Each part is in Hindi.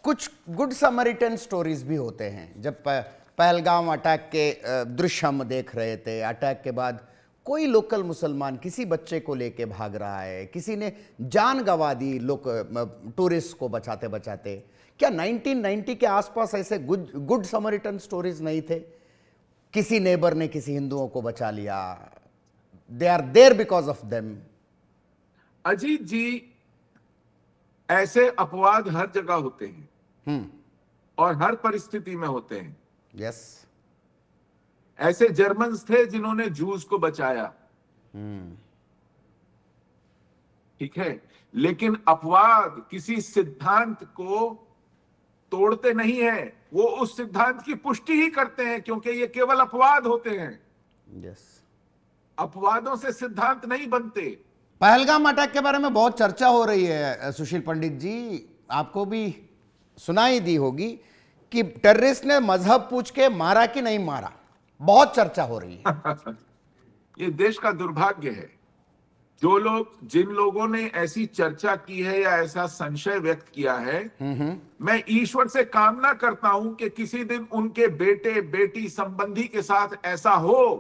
कुछ गुड समरिटन स्टोरीज भी होते हैं। जब पहलगाम अटैक के दृश्य हम देख रहे थे, अटैक के बाद कोई लोकल मुसलमान किसी बच्चे को लेके भाग रहा है, किसी ने जान गंवा दी लोग टूरिस्ट को बचाते बचाते। क्या 1990 के आसपास ऐसे गुड समरिटन स्टोरीज नहीं थे? किसी नेबर ने किसी हिंदुओं को बचा लिया, they are there because of them. Ajit ji, ऐसे अपवाद हर जगह होते हैं और हर परिस्थिति में होते हैं। यस। ऐसे जर्मन्स थे जिन्होंने जूस को बचाया, ठीक है, लेकिन अपवाद किसी सिद्धांत को तोड़ते नहीं है, वो उस सिद्धांत की पुष्टि ही करते हैं, क्योंकि ये केवल अपवाद होते हैं। यस। अपवादों से सिद्धांत नहीं बनते। पहलगाम अटैक के बारे में बहुत चर्चा हो रही है सुशील पंडित जी, आपको भी सुनाई दी होगी कि टेररिस्ट ने मजहब पूछ के मारा कि नहीं मारा, बहुत चर्चा हो रही है। ये देश का दुर्भाग्य है। जिन लोगों ने ऐसी चर्चा की है या ऐसा संशय व्यक्त किया है, मैं ईश्वर से कामना करता हूं कि किसी दिन उनके बेटे बेटी संबंधी के साथ ऐसा हो,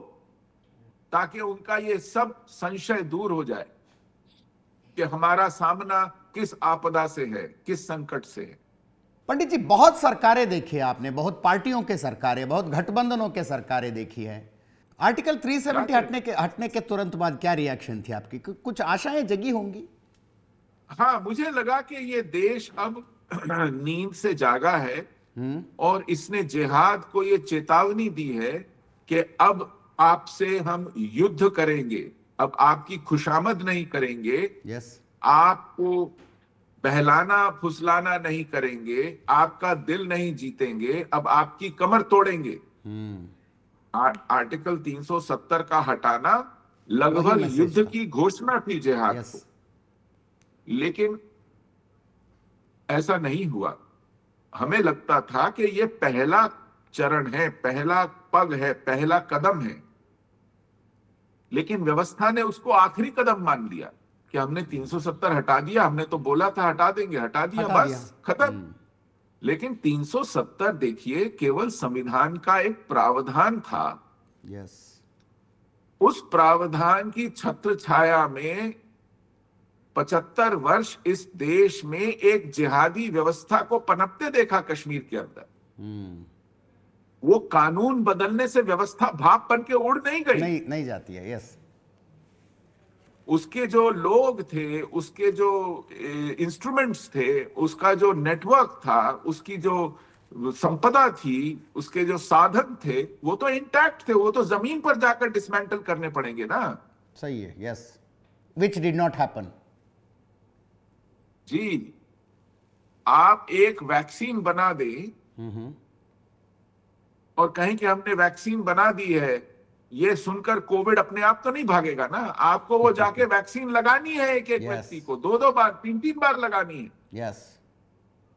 ताकि उनका ये सब संशय दूर हो जाए कि हमारा सामना किस आपदा से है, किस संकट से है। पंडित जी, बहुत सरकारें देखी है आपने, बहुत पार्टियों के सरकारें, बहुत गठबंधनों के सरकारें देखी है। आर्टिकल 370 हटने के तुरंत बाद क्या रिएक्शन थी आपकी? कुछ आशाएं जगी होंगी? हाँ, मुझे लगा कि ये देश अब नींद से जागा है और इसने जिहाद को ये चेतावनी दी है कि अब आपसे हम युद्ध करेंगे, अब आपकी खुशामद नहीं करेंगे। यस। आपको बहलाना फुसलाना नहीं करेंगे, आपका दिल नहीं जीतेंगे, अब आपकी कमर तोड़ेंगे। आर्टिकल 370 का हटाना लगभग युद्ध की घोषणा थी जिहाद को, लेकिन ऐसा नहीं हुआ। हमें लगता था कि यह पहला चरण है, पहला पग है, पहला कदम है, लेकिन व्यवस्था ने उसको आखिरी कदम मान लिया कि हमने 370 हटा दिया, हमने तो बोला था हटा देंगे, हटा दिया, बस खत्म। लेकिन 370 देखिए केवल संविधान का एक प्रावधान था। यस। उस प्रावधान की छत्र छाया में 75 वर्ष इस देश में एक जिहादी व्यवस्था को पनपते देखा कश्मीर के अंदर। वो कानून बदलने से व्यवस्था भाप बन के उड़ नहीं गई, नहीं जाती है। यस। उसके जो लोग थे, उसके जो इंस्ट्रूमेंट्स थे, उसका जो नेटवर्क था, उसकी जो संपदा थी, उसके जो साधन थे, वो तो इंटैक्ट थे। वो तो जमीन पर जाकर डिसमेंटल करने पड़ेंगे ना। सही है। Yes, which did not happen. जी, आप एक वैक्सीन बना दें और कहें कि हमने वैक्सीन बना दी है, ये सुनकर कोविड अपने आप तो नहीं भागेगा ना। आपको वो जाके वैक्सीन लगानी है, एक व्यक्ति को 2-2 बार 3-3 बार लगानी है। यस।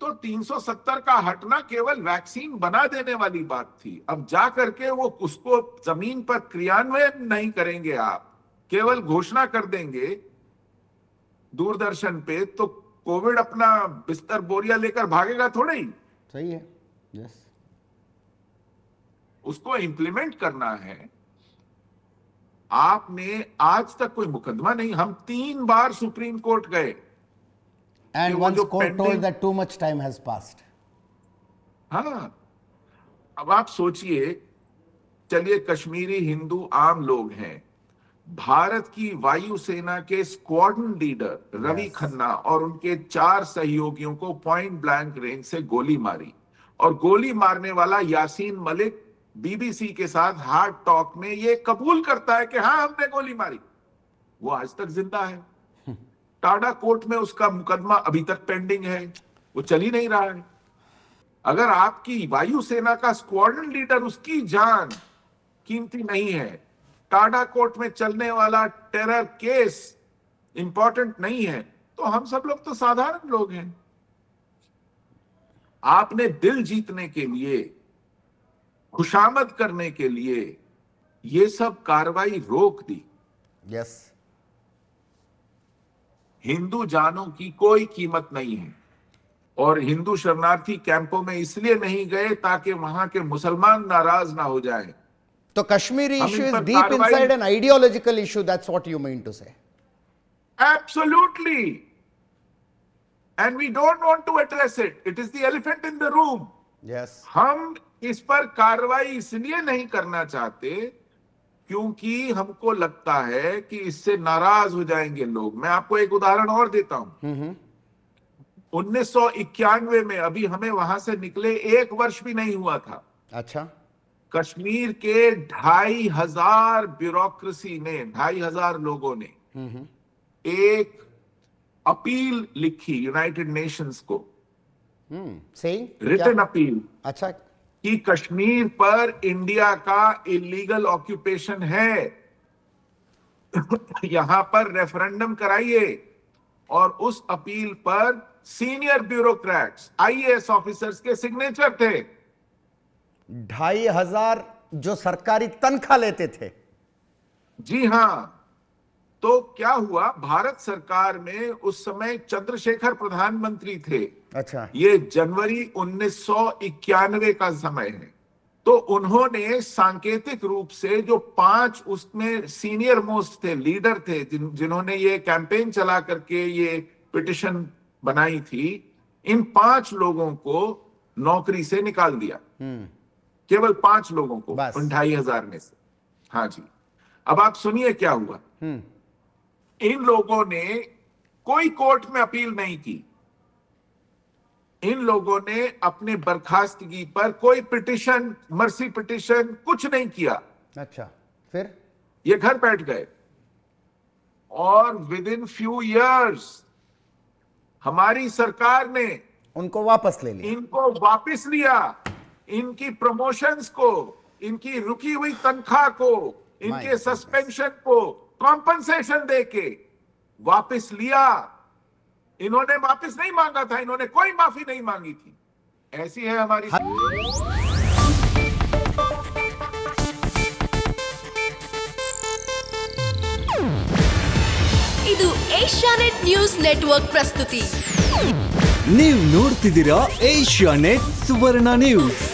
तो 370 का हटना केवल वैक्सीन बना देने वाली बात थी। अब जा करके वो उसको जमीन पर क्रियान्वयन नहीं करेंगे, आप केवल घोषणा कर देंगे दूरदर्शन पे, तो कोविड अपना बिस्तर बोरिया लेकर भागेगा थोड़ा ही। सही है। यस। उसको इंप्लीमेंट करना है। आपने आज तक कोई मुकदमा नहीं, हम 3 बार सुप्रीम कोर्ट गए, and once court told that too much time has passed. हाँ, अब आप सोचिए, चलिए कश्मीरी हिंदू आम लोग हैं, भारत की वायुसेना के स्क्वाड्रन लीडर रवि खन्ना और उनके 4 सहयोगियों को पॉइंट ब्लैंक रेंज से गोली मारी, और गोली मारने वाला यासीन मलिक बीबीसी के साथ हार्ड टॉक में ये कबूल करता है कि हाँ हमने गोली मारी। वो आज तक जिंदा है। टाडा कोर्ट में उसका मुकदमा अभी तक पेंडिंग है, वो चल ही नहीं रहा है। अगर आपकी वायुसेना का स्क्वाड्रन लीडर, उसकी जान कीमती नहीं है, टाडा कोर्ट में चलने वाला टेरर केस इंपॉर्टेंट नहीं है, तो हम सब लोग तो साधारण लोग हैं। आपने दिल जीतने के लिए, खुशामद करने के लिए ये सब कार्रवाई रोक दी। यस। हिंदू जानों की कोई कीमत नहीं है, और हिंदू शरणार्थी कैंपों में इसलिए नहीं गए ताकि वहां के मुसलमान नाराज ना हो जाएं। तो कश्मीरी हम इशू इन इज पर डीप कार्रवाई- inside an ideological issue, that's what you mean to say? Absolutely. And we don't want to address it. It is the elephant in the room. Yes. हम इस पर कार्रवाई इसलिए नहीं करना चाहते क्योंकि हमको लगता है कि इससे नाराज हो जाएंगे लोग। मैं आपको एक उदाहरण और देता हूं। 1991 में, अभी हमें वहां से निकले 1 वर्ष भी नहीं हुआ था, अच्छा। कश्मीर के 2500 ब्यूरोक्रेसी ने, 2500 लोगों ने एक अपील लिखी यूनाइटेड नेशंस को, रिटन अपील, अच्छा, कि कश्मीर पर इंडिया का इलीगल ऑक्यूपेशन है, यहां पर रेफरेंडम कराइए। और उस अपील पर सीनियर ब्यूरोक्रेट्स, आईएएस ऑफिसर्स के सिग्नेचर थे। 2500 जो सरकारी तनख्वाह लेते थे। जी हां। तो क्या हुआ, भारत सरकार में उस समय चंद्रशेखर प्रधानमंत्री थे। अच्छा। ये जनवरी 1991 का समय है। तो उन्होंने सांकेतिक रूप से जो 5 उसमें सीनियर मोस्ट थे, लीडर थे, जिन्होंने ये कैंपेन चला करके ये पिटिशन बनाई थी, इन 5 लोगों को नौकरी से निकाल दिया। केवल 5 लोगों को, बस। उन 2500 में से। हाँ जी। अब आप सुनिए क्या हुआ। इन लोगों ने कोई कोर्ट में अपील नहीं की। इन लोगों ने अपने बर्खास्तगी पर कोई पिटिशन, मर्सी पिटिशन, कुछ नहीं किया। अच्छा, फिर ये घर बैठ गए और विद इन फ्यू इयर्स हमारी सरकार ने उनको वापस ले लिया। इनको वापस लिया, इनकी प्रमोशंस को, इनकी रुकी हुई तनख्वाह को, इनके सस्पेंशन को कॉम्पनसेशन देके वापस लिया। इन्होंने वापस नहीं मांगा था, इन्होंने कोई माफी नहीं मांगी थी। ऐसी है हमारी। ಇದು ಏಷ್ಯಾನೆಟ್ ನ್ಯೂಸ್ ನೆಟ್ವರ್ಕ್ ಪ್ರಸ್ತುತಿ. ನೀವು ನೋಡ್ತಿದ್ದೀರಾ ಏಷ್ಯಾನೆಟ್ ಸುವರ್ಣ ನ್ಯೂಸ್.